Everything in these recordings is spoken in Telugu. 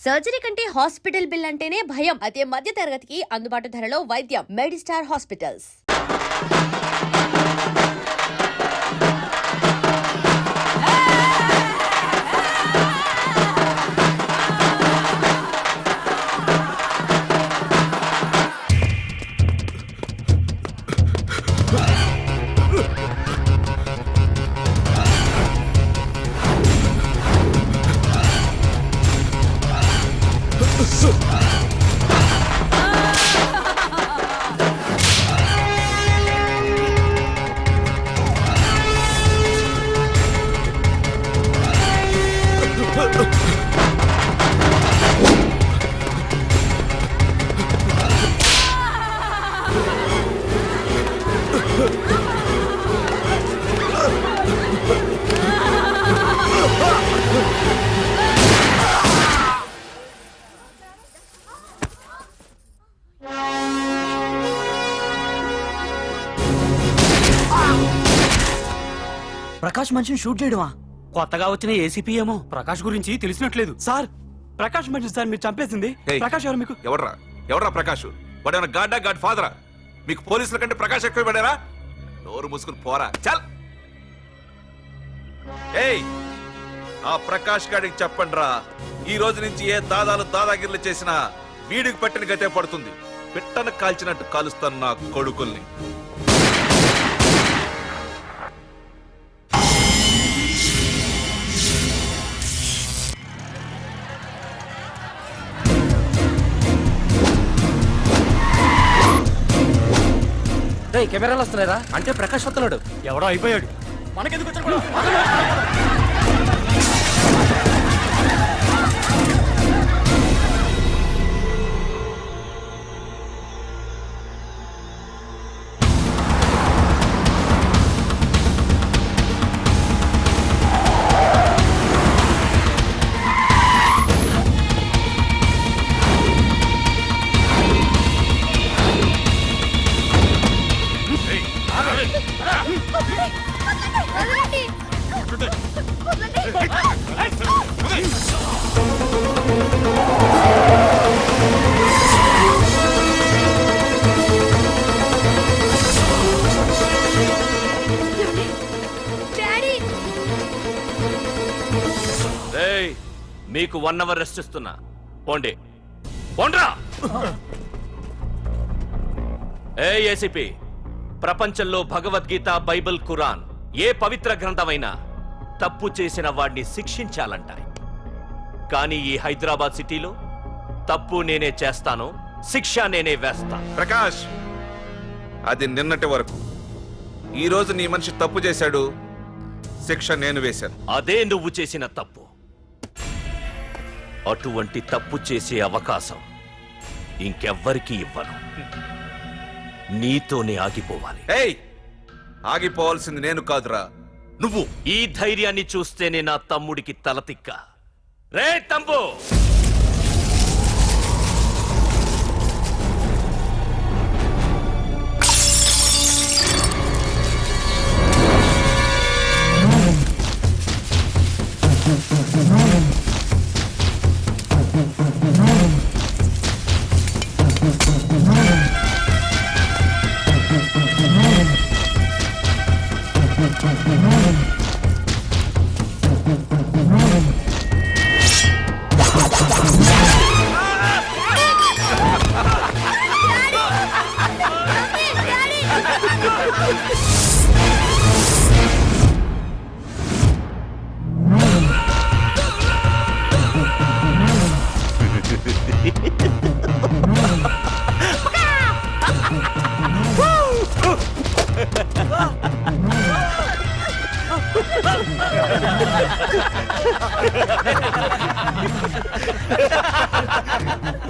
సర్జరీ కంటే హాస్పిటల్ బిల్ అంటేనే భయం. అదే మధ్య తరగతికి అందుబాటు ధరలో వైద్యం. Medistar hospitals. ప్రకాష్ మనిషిని షూట్ చేయడమా? కొత్తగా వచ్చిన ఏసీపీ ఏమో ప్రకాష్ గురించి తెలిసినట్లేదు. సార్ ప్రకాష్ మనిషి సార్ మీరు చంపేసింది. ప్రకాష్ ఎవరు మీకు? ఎవరా ప్రకాష్? వాడేమన్నా గాడ్డా గాడ్ ఫాదరా? మీకు పోలీసుల కంటే ప్రకాష్ ఎక్కువ పడారా? నోరు మూసుకుని పోరా. చల్. ఏయ్, ఆ ప్రకాష్ గాడికి చెప్పండి రా, ఈ రోజు నుంచి ఏ దాదాగిర్లు చేసినా వీడికి పట్టిన గతే పడుతుంది. పిట్టను కాల్చినట్టు కాలుస్తాను నా కొడుకుల్ని. కెమెరాలు వస్తున్నారా? అంటే ప్రకాష్ వస్తున్నాడు. ఎవడో అయిపోయాడు. మనకెందుకు వచ్చాడు? మీకు 1 అవర్ రెస్ట్ ఇస్తున్నా. పోండి, పోండ్రా. ఏసీపీ, ప్రపంచంలో భగవద్గీత, బైబిల్, ఖురాన్ ఏ పవిత్ర గ్రంథమైనా తప్పు చేసిన వాడిని శిక్షించాలంటాయి. కానీ ఈ హైదరాబాద్ సిటీలో తప్పు నేనే చేస్తాను, శిక్ష నేనే వేస్తా. ప్రకాష్, అది నిన్నటి వరకు. ఈ రోజు నీ మనిషి తప్పు చేశాడు, శిక్ష నేను వేశాను. అదే నువ్వు చేసిన తప్పు. అటువంటి తప్పు చేసే అవకాశం ఇంకెవ్వరికీ ఇవ్వను. నీతోనే ఆగిపోవాలి. ఏయ్, ఆగిపోవాల్సింది నేను కాదురా, నువ్వు. ఈ ధైర్యాన్ని చూస్తేనే నా తమ్ముడికి తలతిక్క. రే తమ్ము,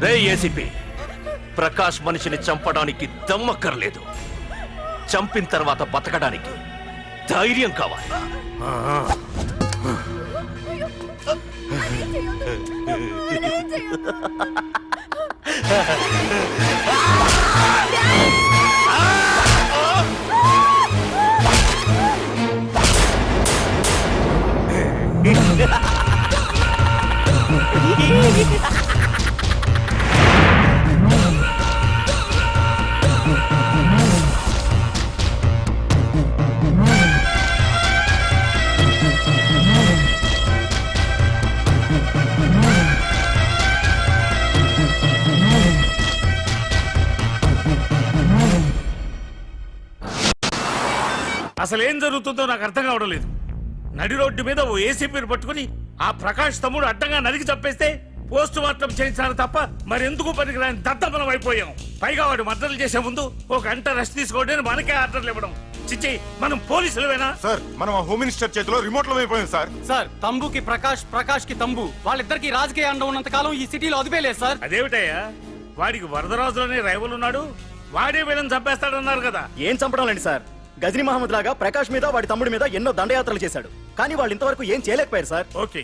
రే ఏసీపీ, ప్రకాష్ మనిషిని చంపడానికి దమ్మక్కర్లేదు, చంపిన తర్వాత బతకడానికి ధైర్యం కావాలి. అసలు ఏం జరుగుతుందో నాకు అర్థం కావడం లేదు. నడి రోడ్డు మీద ఓ ఏసీపీని పట్టుకుని ఆ ప్రకాష్ తమ్ముడు అడ్డంగా నరికి చంపేస్తే పోస్ట్ మార్టం చేయించారు తప్ప మరెందుకు పనికిరాని దద్దమనం అయిపోయాం. పైగా వాడు మర్డర్లు చేసే ముందు ఒక గంట రెస్ట్ తీసుకోవడానికి మనకే ఆర్డర్లు ఇవ్వడం. చిచ్చి, మనం పోలీసులవేనా? సార్ మనం ఆ హోమ్ మినిస్టర్ చేతిలో రిమోట్ లో అయిపోయింది సార్. సార్ తంబుకి ప్రకాష్, ప్రకాష్ కి తంబు, వాళ్ళిద్దరికి రాజకీయ అండ ఉన్నంత కాలం ఈ సిటీలో అదిపేలేదు సార్. అదేమిటయ్యా, వాడికి వరదరాజులోనే రైవల్ ఉన్నాడు, వాడే వీళ్ళని చంపేస్తాడన్నారు కదా. ఏం చంపడం సార్? గజనీ మహమ్మద్ లాగా ప్రకాష్ మీద వాడి తమ్ముడి మీద ఎన్నో దండయాత్రలు చేశాడు, కానీ వాళ్ళు ఇంతవరకు ఏం చేయలేకపోయారు సార్. ఓకే,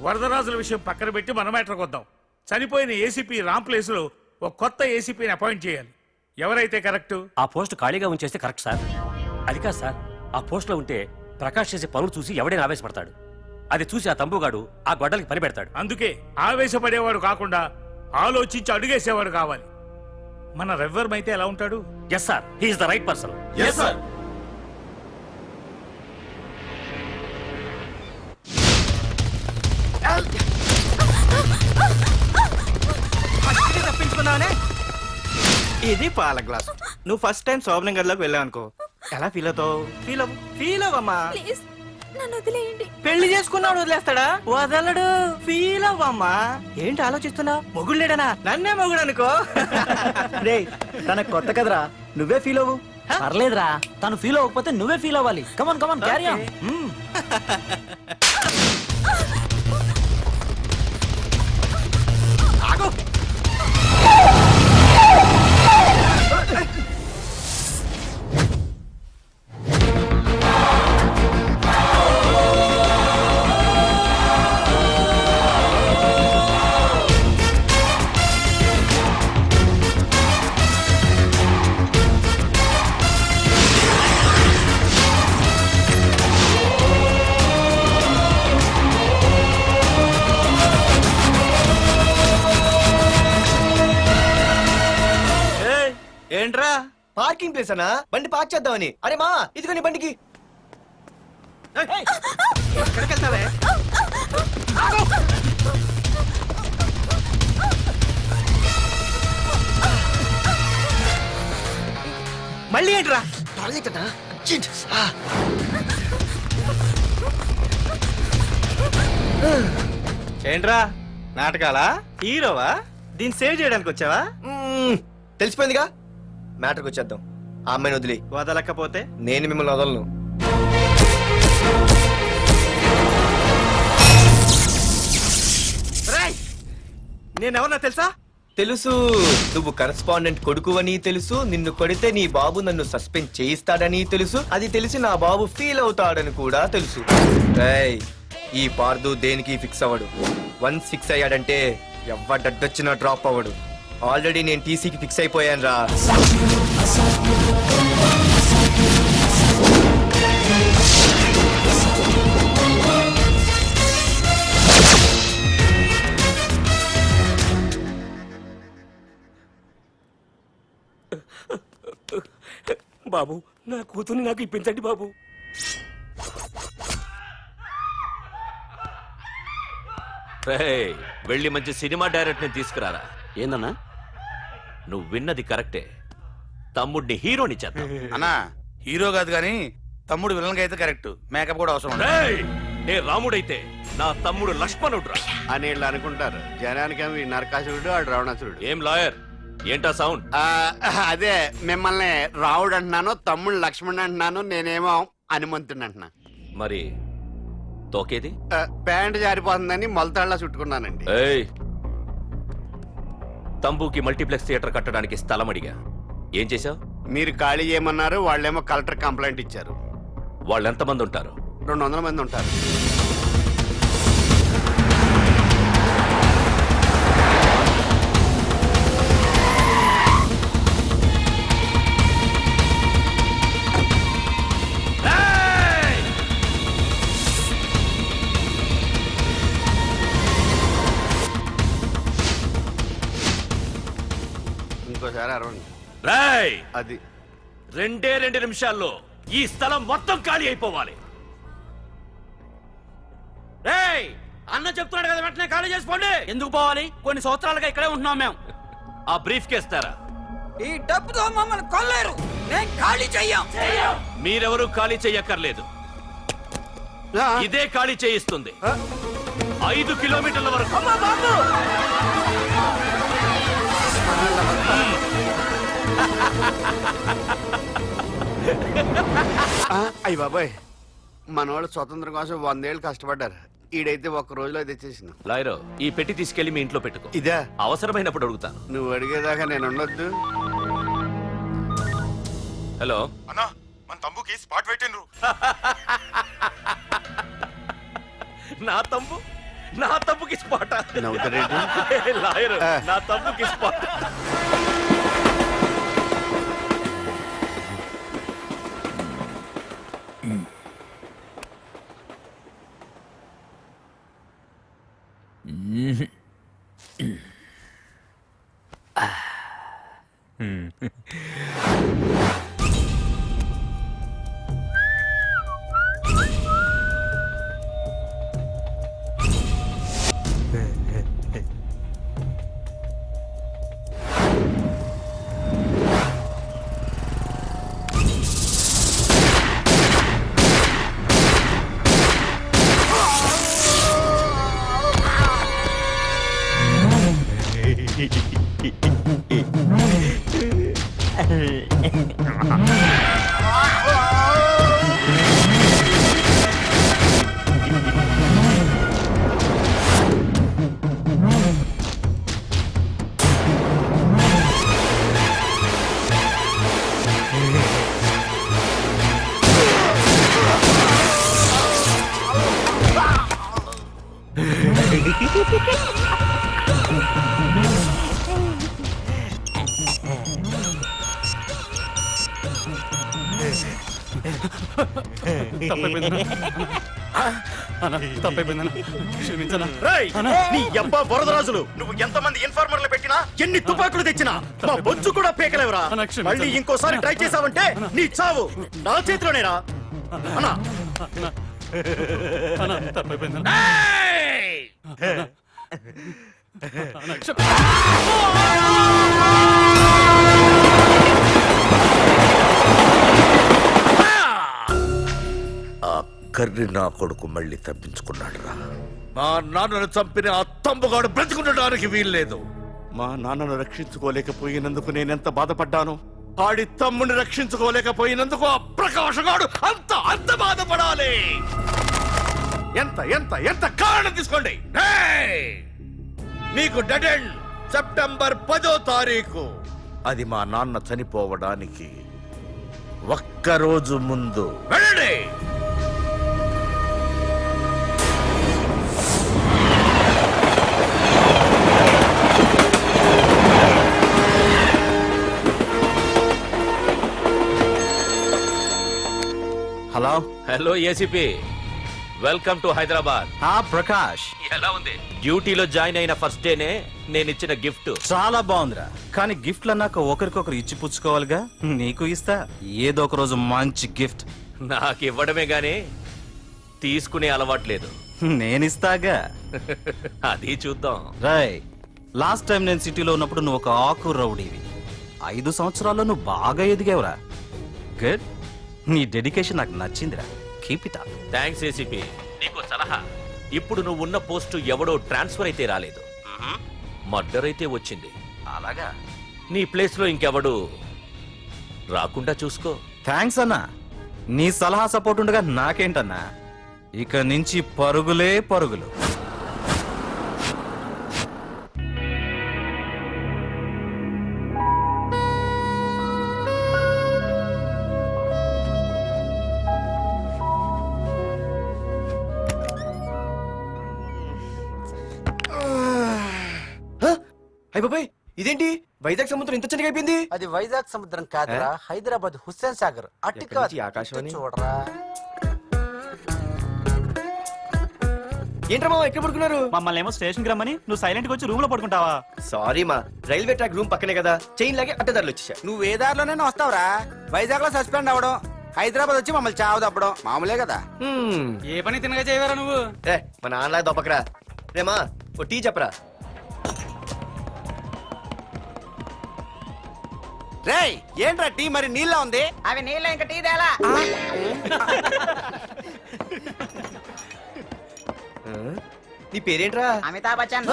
వరదరాజుల విషయం పక్కన పెట్టి మన మ్యాటర్కి వద్దాం. చనిపోయిన ఏసీపీ రామ్ ప్లేస్ లో ఒక కొత్త ఏసీపీని అపాయింట్ చేయాలి. ఎవరైతే కరెక్ట్? ఆ పోస్ట్ ఖాళీగా ఉంచేస్తే కరెక్ట్ సార్. అది కాదు సార్, ఆ పోస్ట్ లో ఉంటే ప్రకాష్ చేసే పనులు చూసి ఎవడైనా ఆవేశపడతాడు. అది చూసి ఆ తంబుగాడు ఆ గొడ్డలకి పని పెడతాడు. అందుకే ఆవేశపడేవాడు కాకుండా ఆలోచించి అడుగేసేవాడు కావాలి. మన రెవ్వర్ అయితే ఎలా ఉంటాడు? Yes sir, he is the right person. Yes sir. తప్పించుకున్నానే. ఇది పాల గ్లాస్. నువ్వు ఫస్ట్ టైం శోభనం గదిలోకి వెళ్ళావు అనుకో, ఎలా ఫీల్ అవుతావు? ఫీల్ అవ్వమ్మా. ప్లీజ్ నన్ను వదిలేయండి. పెళ్లి చేసుకున్నాడు వదిలేస్తాడా? వదలడు. ఫీల్ అవ్వమ్మా. ఏంటి ఆలోచిస్తున్నావు? మొగుడు లేడనా? నన్నే మొగుడు అనుకో. రే, తనకు కొత్త కదరా, నువ్వే ఫీల్ అవ్వు. పర్లేదురా, తను ఫీల్ అవ్వకపోతే నువ్వే ఫీల్ అవ్వాలి. Come on come on, carry on. ఆగు. ఏంట్రా పార్కింగ్ ప్లేస్ అనా? బండి పార్క్ చేద్దామని. అరే మా, ఇదిగో నీ బండికి. ఎక్కడికి వెళ్తావే? మళ్ళీ ఏంట్రా? ఏంట్రా నాటకాలా? హీరోవా? దీన్ని సేవ్ చేయడానికి వచ్చావా? తెలిసిపోయిందిగా, మ్యాటర్కి వచ్చేద్దాం. ఆ అమ్మాయిని వదిలి. వదలకపోతే నేను మిమ్మల్ని వదలను. నేనెవరన్నా తెలుసా? తెలుసు. నువ్వు కరెస్పాండెంట్ కొడుకువని తెలుసు. నిన్ను కొడితే నీ బాబు నన్ను సస్పెండ్ చేయిస్తాడని తెలుసు. అది తెలిసి నా బాబు ఫీల్ అవుతాడని కూడా తెలుసు. రేయ్, ఈ పార్దు దేనికి ఫిక్స్ అవ్వడు. వన్స్ ఫిక్స్ అయ్యాడంటే ఎవ్వడడ్డొచ్చినా డ్రాప్ అవ్వడు. ఆల్రెడీ నేను టీసీకి ఫిక్స్ అయిపోయాను రా. బాబు, నా కూతుర్ని నాకు ఇప్పించండి బాబు. వెళ్ళి మంచి సినిమా డైరెక్టర్ ని తీసుకురారా. ఏందన్నా? నువ్వు విన్నది కరెక్టే, తమ్ముడిని హీరోని చేద్దాం. అన్నా, హీరో కాదు కానీ తమ్ముడు విలన్ అయితే కరెక్ట్. మేకప్ కూడా అవసరం. నే రాముడైతే నా తమ్ముడు లక్ష్మణుడు అని వీళ్ళు అనుకుంటారు. జనానికేమో ఈ నరకాసురుడు ఆడు రావణాసురుడు. ఏం లాయర్, ఏంటా సౌండ్? అదే, మిమ్మల్ని రావుడు అంటున్నాను, తమ్ముడు లక్ష్మణ్ అంటున్నాను, నేనేమో హనుమంతుడు అంటున్నా. మరి తోకేది? ప్యాంట్ జారిపోతుందని మొలతాళ్ళ చుట్టుకున్నానండి. తంబుకి మల్టీప్లెక్స్ థియేటర్ కట్టడానికి స్థలం అడిగా. ఏం చేశావు? మీరు ఖాళీ చేయమన్నారు, వాళ్ళేమో కలెక్టర్ కంప్లైంట్ ఇచ్చారు. వాళ్ళు ఎంతమంది ఉంటారు? 200 మంది ఉంటారు. ఇంకోసారి అరవండి. రేయ్ అది 2 నిమిషాల్లో ఈ స్థలం మొత్తం ఖాళీ అయిపోవాలి. రేయ్ అన్న చెప్తున్నాడు కదా, వెంటనే ఖాళీ చేసుకోండి. ఎందుకు పోవాలి? కొన్ని సంవత్సరాలుగా ఇక్కడే ఉంటున్నాం మేము. ఆ బ్రీఫ్ కేస్తారా? ఈ డబ్బుతో మమ్మల్ని కొల్లేరు. నేను ఖాళీ చెయ్యం. మీరెవరూ ఖాళీ చెయ్యక్కర్లేదు, ఆ, ఇదే ఖాళీ చేయిస్తుంది. 5 కిలోమీటర్ల వరకు. అయ్య బాబాయ్, మన వాళ్ళు స్వతంత్రం కోసం 100 ఏళ్ళు కష్టపడ్డారు. ఈడైతే ఒక్క రోజులో తెచ్చేసిన. లాయరో, ఈ పెట్టి తీసుకెళ్లి మీ ఇంట్లో పెట్టుకో. ఇదే అవసరమైనప్పుడు అడుగుతాను. నువ్వు అడిగేదాకా నేను ఉండొద్దు. హలో అన్నా మన తమ్ముకి స్పాట్ పెట్టిండ్రు. నా తమ్ముకి స్పాట్. నవ్వుతారేంటి? లాయరు, నా తమ్ముకి స్పాట్. నీ అబ్బా వరదరాజులు, నువ్వు ఎంతమంది ఇన్ఫార్మర్లు పెట్టినా, ఎన్ని తుపాకులు తెచ్చినా మా బొచ్చు కూడా పేకలేవురా. మళ్ళీ ఇంకోసారి ట్రై చేసావంటే నీ చావు నా చేతిలోనేరా. అన్నా కర్రి నా కొడుకు మళ్ళీ తప్పించుకున్నాడు రా. మా నాన్నను చంపిన ఆ తంబుగాడు బ్రతికుండడానికి వీల్లేదు. మా నాన్నను రక్షించుకోలేకపోయినందుకు నేనెంత బాధపడ్డాను, ఆడి తమ్ముని రక్షించుకోలేకపోయినందుకు ఆ ప్రకాశగాడు అంత బాధపడాలి. ఎంత ఎంత ఎంత కారణం తీసుకోండి. మీకు డెడ్ ఎండ్ సెప్టెంబర్ 10వ తారీఖు. అది మా నాన్న చనిపోవడానికి ఒక్కరోజు ముందు. వెళ్ళండి. Hello hello ACP, welcome to Hyderabad. Prakash, ఎలా ఉంది? డ్యూటీలో జాయిన్ అయిన ఫస్ట్ డేనే నేను ఇచ్చిన గిఫ్ట్. చాలా బాగుందిరా. కానీ గిఫ్ట్లు అన్నాక ఒకరికొకరు ఇచ్చి పుచ్చుకోవాలిగా. నీకు ఇస్తా ఏదో ఒక రోజు మంచి గిఫ్ట్. నాకు ఇవ్వడమే గానీ తీసుకునే అలవాట్లేదు. నేనిస్తాగా. అది చూద్దాం. రాయ్, లాస్ట్ టైం నేను సిటీలో ఉన్నప్పుడు నువ్వు ఒక ఆకు రౌడీవి. 5 సంవత్సరాల్లో నువ్వు బాగా ఎదిగావురా. గుడ్. నీ డెడికేషన్ నాకు నచ్చిందిరా. Keep it up. Thanks ACP. నీకు సలహా, ఇప్పుడు నువ్వు ఉన్న పోస్టు ఎవడో ట్రాన్స్ఫర్ అయితే రాలేదు, మర్డర్ అయితే వచ్చింది. అలాగా? నీ ప్లేస్ లో ఇంకెవడు రాకుండా చూసుకో. థ్యాంక్స్ అన్నా. నీ సలహా సపోర్ట్ ఉండగా నాకేంటన్నా, ఇక నుంచి పరుగులే పరుగులు. అయిపోయి ఇదేంటి వైజాగ్ సముద్రం ఇంత చిన్నగా అయిపోయింది? అది వైజాగ్ సముద్రం కాదురా, హైదరాబాద్ హుస్సేన్ సాగర్. ఎక్కడి నుంచి ఆకాశవాణి? చూడరా. ఏంట్రా మామ ఎక్కడ పడుకున్నారు? మమ్మల్ని ఏమో స్టేషన్ కి రమ్మని నువ్వు సైలెంట్ గా వచ్చి రూమ్ లో పడుకుంటావా? సారీ మా, రైల్వే ట్రాక్ రూమ్ పక్కనే కదా, చైన్ లాగే అడ్డదారులు వచ్చేసా. నువ్వు ఏ దారిలోనైనా వస్తావురా. వైజాగ్ లో సస్పెండ్ అవ్వడం, హైదరాబాద్ వచ్చి మమ్మల్ని చావు తప్పడం మామూలే కదా. ఏ పని తినగా చేయవరా నువ్వు? ఏ మా నాన్నలా దొప్పకరా. రేమా ఓ టీ చెప్పరా. రేయ్ ఏంట్రా టీ మరి నీళ్ళ ఉంది? అవి నీళ్ళ ఇంకా టీ తేలా. నీ పేరేంట్రా? అమితాబ్ బచ్చన్.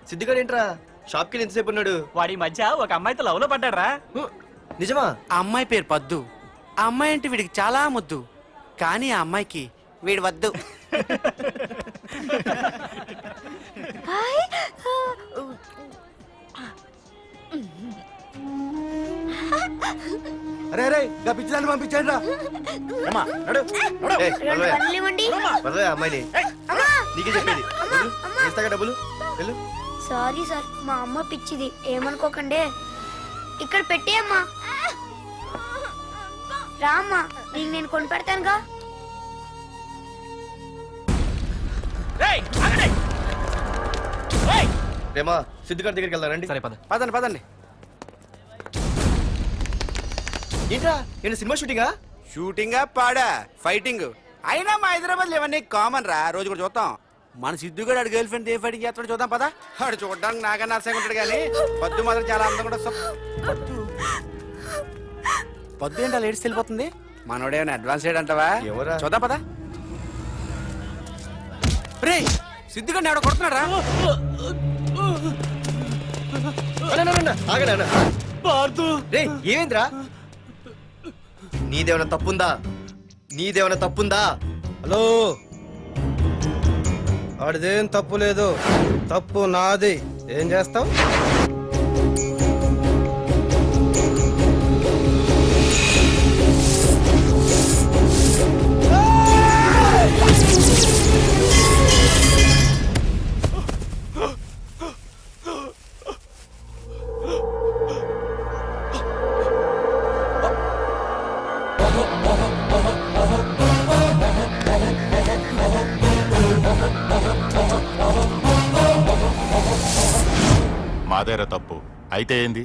సిద్ధిగాడు ఏంట్రా షాప్ కి ఎంతసేపు ఉన్నాడు? వాడి మధ్య ఒక అమ్మాయితో లవ్ లో పడ్డాడ్రా. నిజమా? ఆ అమ్మాయి పేరు పద్దు. ఆ అమ్మాయి అంటే వీడికి చాలా ముద్దు, కానీ ఆ అమ్మాయికి వీడు వద్దు. అరే అరే గా పిచ్చిదాన్ని పంపించండి రా. ఏమ్మా, నడు, నడు. ఏయ్, వదలవే. వదలవే అమ్మాయిని. నీకే చెప్పేది. వదలు. ఇస్తాగా డబ్బులు వెళ్ళు. సారీ సార్, మా అమ్మ పిచ్చిది, ఏమనుకోకండి. ఇక్కడ పెట్టేయమ్మా. రామ్మా, నీకు నేను కొని పెడతానుగా. రేమా సిద్ధిగాడి దగ్గరికి వెళ్దాం రండి. సరే పద. పదండి పదండి. ఏంట్రా నేను సినిమా షూటింగా? షూటింగా పాడా ఫైటింగ్ అయినా మా హైదరాబాద్ ఇవన్నీ కామన్ రా, రోజు కూడా చూద్దాం. మన సిద్ధు కూడా ఆడు గర్ల్ ఫ్రెండ్ ఏ ఫైటింగ్ చేస్తాడో చూద్దాం పదా. ఆడు చూడడానికి నాకన్నా అసహ్యంగా ఉంటాడు కానీ పద్దు మాత్రం చాలా అందంగా ఉంటుంది. పద్దు ఏంటో లేడీస్ వెళ్ళిపోతుంది. మనోడేమైనా అడ్వాన్స్ అంటావా? ఎవరా? చూద్దాం పదా. రే సిద్ధుగాడిని ఎవడో కొడుతున్నాడు రా. రే ఏమైందిరా? నీదేమైనా తప్పుందా? నీదేమైనా తప్పుందా? హలో, ఆడిదేం తప్పు లేదు, తప్పు నాది. ఏం చేస్తావు? మాదేరా తప్పు అయితే ఏంది?